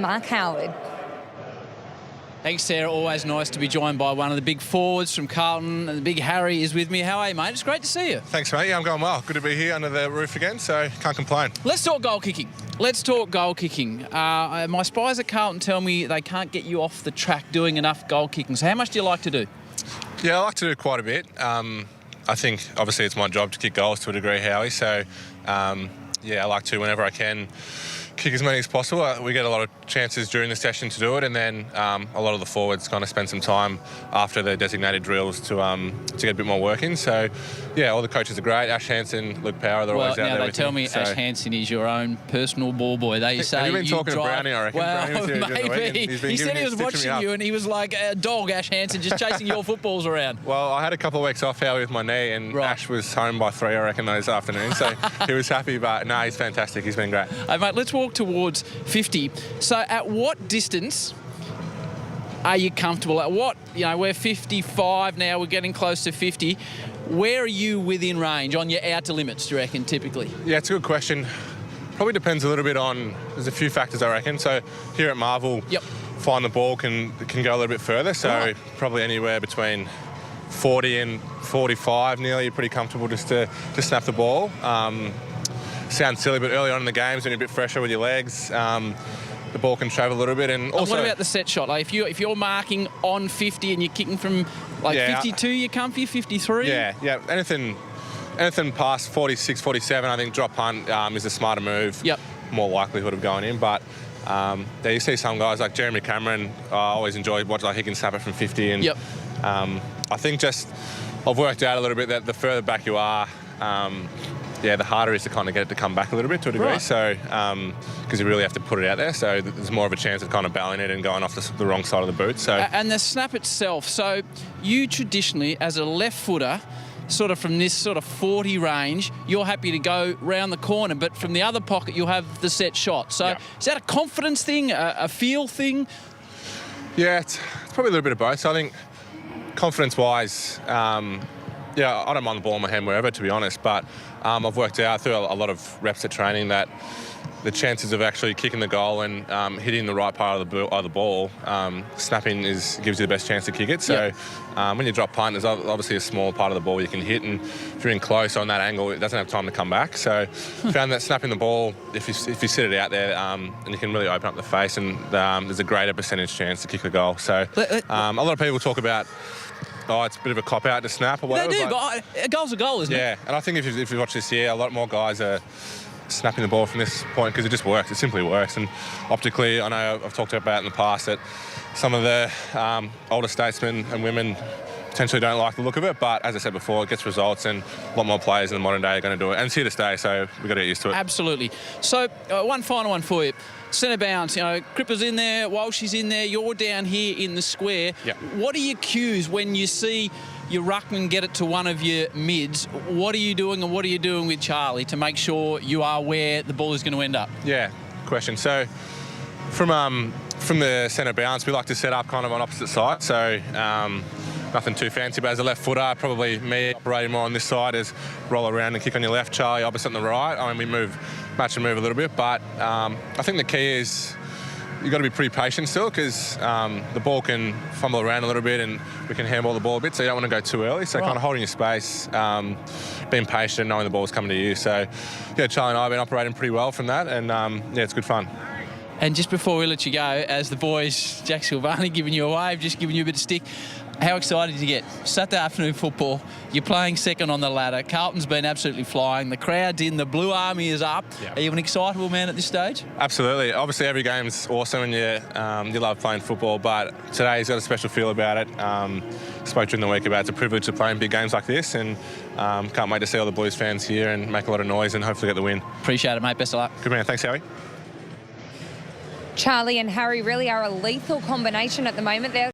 Mark Howard. Thanks, Sarah. Always nice to be joined by one of the big forwards from Carlton, and the big Harry is with me. How are you, mate? It's great to see you. Thanks, mate. Yeah, I'm going well. Good to be here under the roof again, so can't complain. Let's talk goal kicking. My spies at Carlton tell me they can't get you off the track doing enough goal kicking. So how much do you like to do? Yeah, I like to do quite a bit. I think, obviously, it's my job to kick goals to a degree, Howie, so, yeah, I like to, whenever I can, kick as many as possible. We get a lot of chances during the session to do it, and then a lot of the forwards kind of spend some time after the designated drills to get a bit more work in. So, yeah, all the coaches are great. Ash Hansen, Luke Power, they're always out there. Well, they tell me Ash Hansen is your own personal ball boy. They say have you been talking to Brownie, I reckon? Well, maybe. He said he was watching you, and he was like a dog, Ash Hansen, just chasing your footballs around. Well, I had a couple of weeks off, Howie, with my knee, and Ash was home by 3, I reckon, this afternoon. So he was happy, but no, he's fantastic. He's been great. Hey, mate, let's walk towards 50. So at what distance are you comfortable? At what, we're 55 now, we're getting close to 50. Where are you within range on your outer limits, do you reckon, typically? Yeah, it's a good question. Probably depends a little bit on, there's a few factors, I reckon. So here at Marvel, find the ball can go a little bit further. So probably anywhere between 40 and 45 nearly, you're pretty comfortable just to snap the ball. Sounds silly, but early on in the games, when you're a bit fresher with your legs, the ball can travel a little bit. And also, what about the set shot? Like if you're marking on 50 and you're kicking from 52, you're comfy, 53? Yeah. Anything past 46, 47, I think drop punt is a smarter move. Yep. More likelihood of going in. But you see some guys like Jeremy Cameron. I always enjoy watching, he can snap it from 50. And I think I've worked out a little bit that the further back you are, the harder it is to kind of get it to come back a little bit to a degree. Right. So, because you really have to put it out there. So there's more of a chance of kind of bowling it and going off the wrong side of the boot. So and the snap itself. So you traditionally, as a left footer, sort of from this sort of 40 range, you're happy to go round the corner, but from the other pocket, you'll have the set shot. So is that a confidence thing, a feel thing? Yeah, it's probably a little bit of both. So I think confidence-wise, I don't mind the ball in my hand wherever, to be honest, but I've worked out through a lot of reps at training that the chances of actually kicking the goal and hitting the right part of the ball, snapping gives you the best chance to kick it. So when you drop punt, there's obviously a small part of the ball you can hit, and if you're in close on that angle, it doesn't have time to come back. So found that snapping the ball, if you sit it out there, and you can really open up the face, and there's a greater percentage chance to kick the goal. So a lot of people talk about, it's a bit of a cop-out to snap or whatever. They do, but a goal's a goal, isn't it? Yeah, and I think if you watch this year, a lot more guys are snapping the ball from this point because it just works. It simply works. And optically, I know I've talked about in the past that some of the older statesmen and women potentially don't like the look of it, but as I said before, it gets results, and a lot more players in the modern day are going to do it. And it's here to stay, so we've got to get used to it. Absolutely. So one final one for you. Centre bounce, Cripper's in there, Walsh in there, you're down here in the square. Yep. What are your cues when you see your ruckman get it to one of your mids? What are you doing, and what are you doing with Charlie to make sure you are where the ball is going to end up? Yeah, question. So from the centre bounce, we like to set up kind of on opposite sides. So nothing too fancy, but as a left footer, probably me operating more on this side is roll around and kick on your left, Charlie opposite on the right. I mean, we match and move a little bit, but I think the key is you've got to be pretty patient still, because the ball can fumble around a little bit and we can handball the ball a bit, so you don't want to go too early. So kind of holding your space, being patient, knowing the ball's coming to you. So yeah, Charlie and I have been operating pretty well from that, and it's good fun. And just before we let you go, as the boys, Jack Silvani giving you a wave, just giving you a bit of stick, how excited did you get? Saturday afternoon football, you're playing second on the ladder. Carlton's been absolutely flying. The crowd's in, the Blue Army is up. Yeah. Are you an excitable man at this stage? Absolutely. Obviously, every game's awesome and you love playing football, but today's got a special feel about it. Spoke during the week about it's a privilege to play in big games like this, and can't wait to see all the Blues fans here and make a lot of noise and hopefully get the win. Appreciate it, mate. Best of luck. Good man. Thanks, Howie. Charlie and Harry really are a lethal combination at the moment. They're